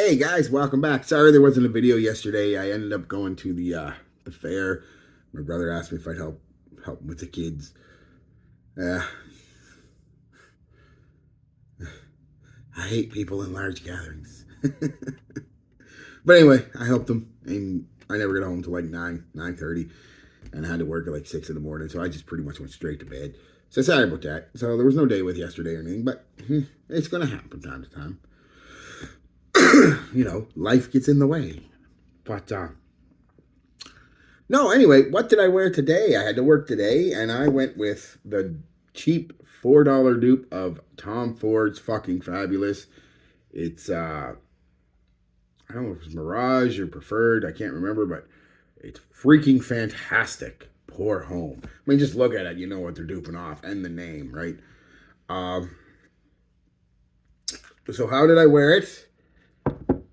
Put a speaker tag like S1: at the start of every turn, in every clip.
S1: Hey guys, welcome back. Sorry there wasn't a video yesterday. I ended up going to the fair. My brother asked me if I'd help him with the kids. Uh, I hate people in large gatherings. But anyway, I helped him, and I never got home till like 9:30, and I had to work at like 6 in the morning, so I just pretty much went straight to bed. So sorry about that. So there was no day with yesterday or anything, but it's gonna happen from time to time. Life gets in the way. But no, anyway, what did I wear today? I had to work today, and I went with the cheap $4 dupe of Tom Ford's fucking fabulous. It's I don't know if it's Mirage or Preferred, I can't remember, but it's freaking fantastic. Pour home. I mean, just look at it, you know what they're duping off, and the name, right? Um, so how did I wear it?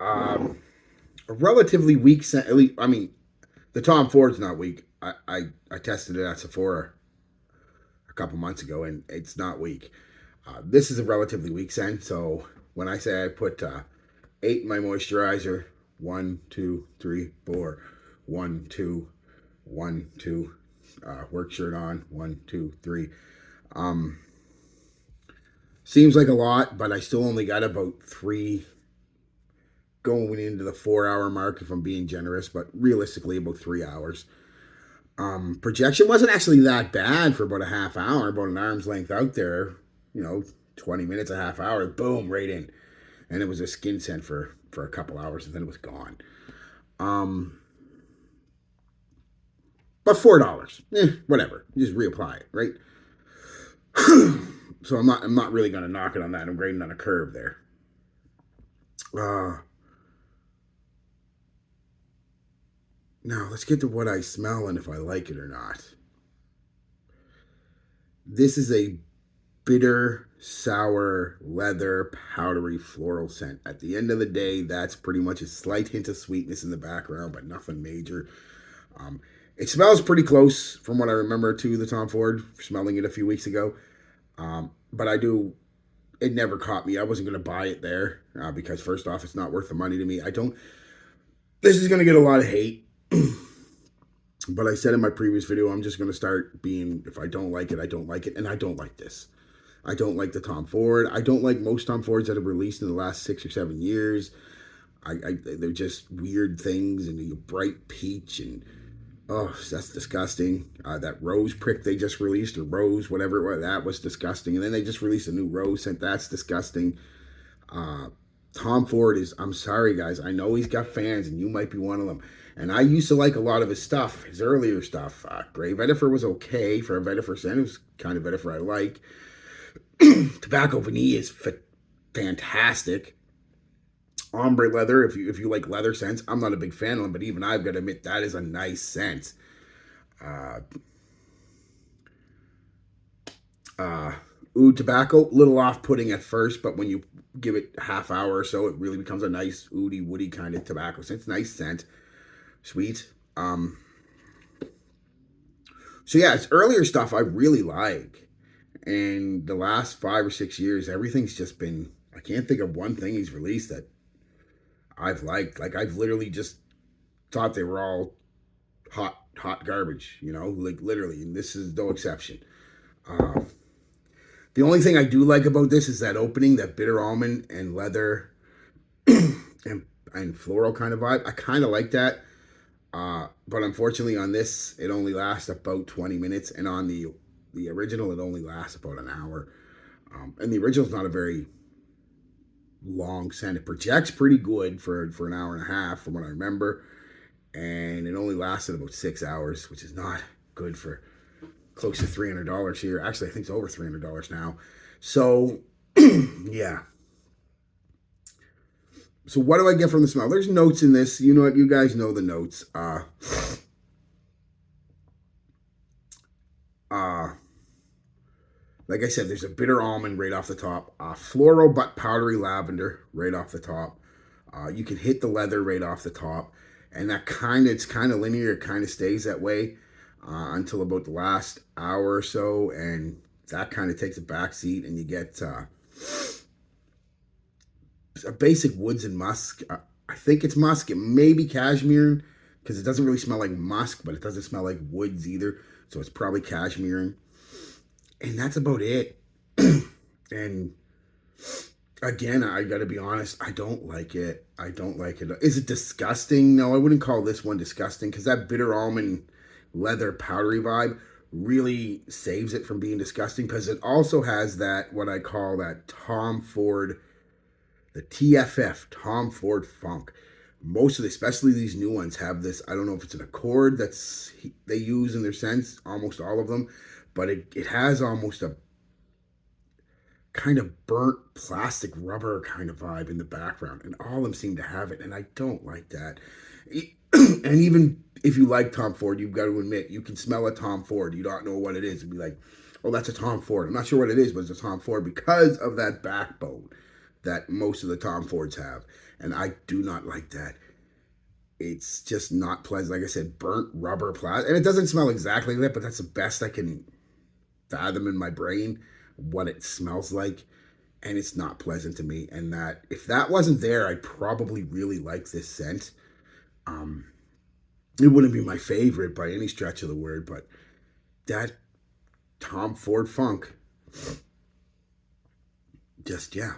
S1: A relatively weak scent. At least, I mean, the Tom Ford's not weak. I tested it at Sephora a couple months ago, and it's not weak. This is a relatively weak scent, so when I say I put 8 in my moisturizer, 1, 2, 3, 4, 1, 2, 1, 2, work shirt on, 1, 2, 3. Seems like a lot, but I still only got about 3 going into the 4 hour mark if I'm being generous, but realistically about 3 hours. Projection wasn't actually that bad for about a half hour, about an arm's length out there, 20 minutes, a half hour, boom, right in. And it was a skin scent for a couple hours, and then it was gone. But $4, whatever. Just reapply it, right? So I'm not really gonna knock it on that. I'm grading on a curve there. Now let's get to what I smell and if I like it or not. This is a bitter, sour, leather, powdery, floral scent. At the end of the day, that's pretty much a slight hint of sweetness in the background, but nothing major. It smells pretty close from what I remember to the Tom Ford, smelling it a few weeks ago. But it never caught me. I wasn't going to buy it there because, first off, it's not worth the money to me. This is going to get a lot of hate. But I said in my previous video, I'm just going to start being, if I don't like it, I don't like it. And I don't like this. I don't like the Tom Ford. I don't like most Tom Fords that have released in the last 6 or 7 years. They're just weird things, and you bright peach, and oh, that's disgusting. That rose prick they just released, or rose, whatever it was, that was disgusting. And then they just released a new rose scent. That's disgusting. Tom Ford is, I'm sorry guys, I know he's got fans, and you might be one of them. And I used to like a lot of his stuff, his earlier stuff. Gray Vetiver was okay for a vetiver scent. It was kind of vetiver I like. Tobacco Vanille is fantastic. Ombre leather, if you like leather scents, I'm not a big fan of them, but even I've got to admit that is a nice scent. Oud tobacco, little off-putting at first, but when you give it a half hour or so, it really becomes a nice oudy woody kind of tobacco scent. It's a nice scent, sweet. So yeah, it's earlier stuff I really like. And the last 5 or 6 years, everything's just been, I can't think of one thing he's released that I've liked. Like, I've literally just thought they were all hot garbage, like literally, and this is no exception. The only thing I do like about this is that opening, that bitter almond and leather and floral kind of vibe. I kind of like that. But unfortunately on this, it only lasts about 20 minutes. And on the original, it only lasts about an hour. And the original's not a very long scent. It projects pretty good for an hour and a half from what I remember. And it only lasted about 6 hours, which is not good for close to $300 here. Actually, I think it's over $300 now. So, yeah. So what do I get from the smell? There's notes in this. You know what? You guys know the notes. Like I said, there's a bitter almond right off the top. Floral but powdery lavender right off the top. You can hit the leather right off the top. And it's kind of linear. It kind of stays that way until about the last hour or so. And that kind of takes a back seat, and you get a basic woods and musk. I think it's musk. It may be cashmere because it doesn't really smell like musk, but it doesn't smell like woods either. So it's probably cashmere, and that's about it. And again, I got to be honest, I don't like it. I don't like it. Is it disgusting? No, I wouldn't call this one disgusting because that bitter almond leather powdery vibe really saves it from being disgusting because it also has that, what I call that Tom Ford, the TFF, Tom Ford funk. Most of the, especially these new ones, have this. I don't know if it's an accord that's they use in their scents, almost all of them, but it has almost a kind of burnt plastic rubber kind of vibe in the background, and all of them seem to have it, and I don't like that. And even if you like Tom Ford, you've got to admit you can smell a Tom Ford. You don't know what it is, and be like, "Oh, that's a Tom Ford." I'm not sure what it is, but it's a Tom Ford because of that backbone that most of the Tom Fords have, and I do not like that. It's just not pleasant. Like I said, burnt rubber plastic, and it doesn't smell exactly like that, but that's the best I can fathom in my brain what it smells like, and it's not pleasant to me. And that if that wasn't there, I'd probably really like this scent. Um, it wouldn't be my favorite by any stretch of the word, but that Tom Ford funk, just yeah,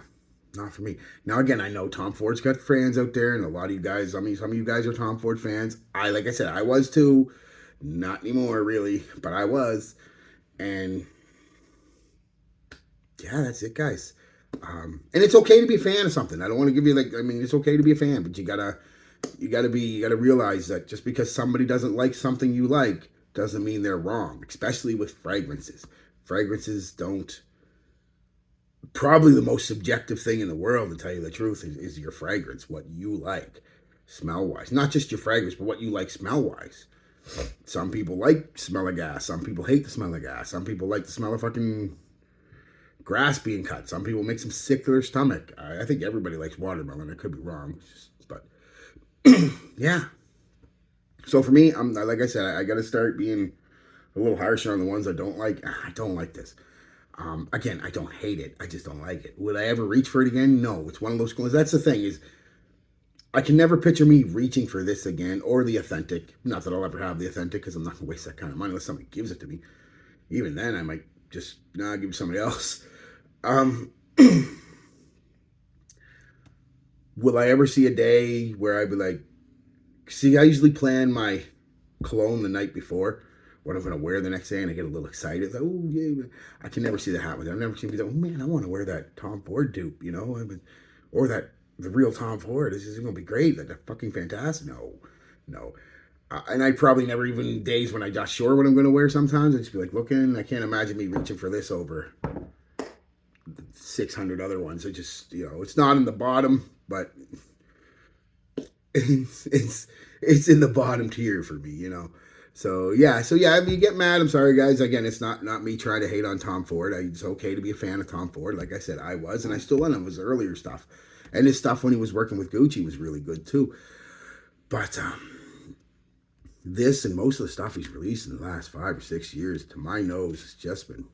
S1: not for me. Now again, I know Tom Ford's got fans out there, and a lot of you guys. I mean, some of you guys are Tom Ford fans. Like I said, I was too. Not anymore, really, but I was, and yeah, that's it, guys. And it's okay to be a fan of something. I don't want to give you like. I mean, it's okay to be a fan, but you gotta realize that just because somebody doesn't like something you like doesn't mean they're wrong. Especially with fragrances. Fragrances don't. Probably the most subjective thing in the world, to tell you the truth, is your fragrance, what you like, smell wise. Not just your fragrance, but what you like smell wise. Some people like smell of gas. Some people hate the smell of gas. Some people like the smell of fucking grass being cut. Some people make them sick to their stomach. I think everybody likes watermelon. I could be wrong, but yeah. So for me, I'm like I said, I got to start being a little harsher on the ones I don't like. I don't like this. Again, I don't hate it. I just don't like it. Would I ever reach for it again? No. It's one of those. That's the thing is, I can never picture me reaching for this again or the authentic. Not that I'll ever have the authentic because I'm not gonna waste that kind of money unless somebody gives it to me. Even then, I might just give it to somebody else. Um, will I ever see a day where I'd be like, see, I usually plan my cologne the night before, what I'm going to wear the next day, and I get a little excited. Like, oh, yeah. I can never see that happen. I've never seen me go, oh, man, I want to wear that Tom Ford dupe, or the real Tom Ford. This is going to be great. Like, that's fucking fantastic. No, no. And I probably never even days when I'm not sure what I'm going to wear sometimes. I just be like looking. I can't imagine me reaching for this over 600 other ones. I just, it's not in the bottom, but it's in the bottom tier for me. So yeah, if you get mad, I'm sorry, guys. Again, it's not me trying to hate on Tom Ford. It's okay to be a fan of Tom Ford. Like I said, I was, and I still am. It was earlier stuff, and his stuff when he was working with Gucci was really good too. But this and most of the stuff he's released in the last 5 or 6 years, to my nose, has just been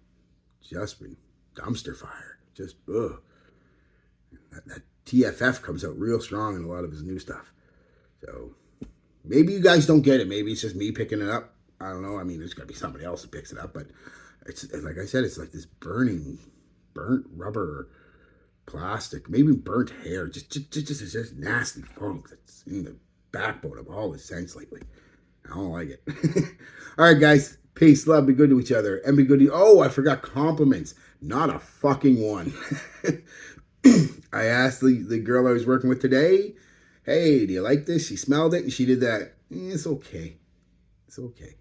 S1: dumpster fire. Just ugh. That TFF comes out real strong in a lot of his new stuff. So maybe you guys don't get it. Maybe it's just me picking it up. I don't know. I mean, there's got to be somebody else that picks it up. But it's like I said, it's like this burnt rubber, plastic, maybe burnt hair. Just nasty funk that's in the backbone of all his scents lately. I don't like it. All right, guys. Peace, love, be good to each other, and be good to you. Oh, I forgot compliments. Not a fucking one. I asked the girl I was working with today, hey, do you like this? She smelled it, and she did that. It's okay. It's okay.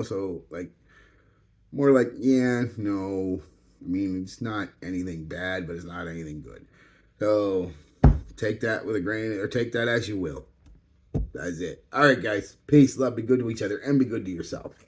S1: So, like, more like, yeah, no. I mean, it's not anything bad, but it's not anything good. So, take that with a grain, or take that as you will. That's it. All right, guys. Peace, love, be good to each other, and be good to yourself.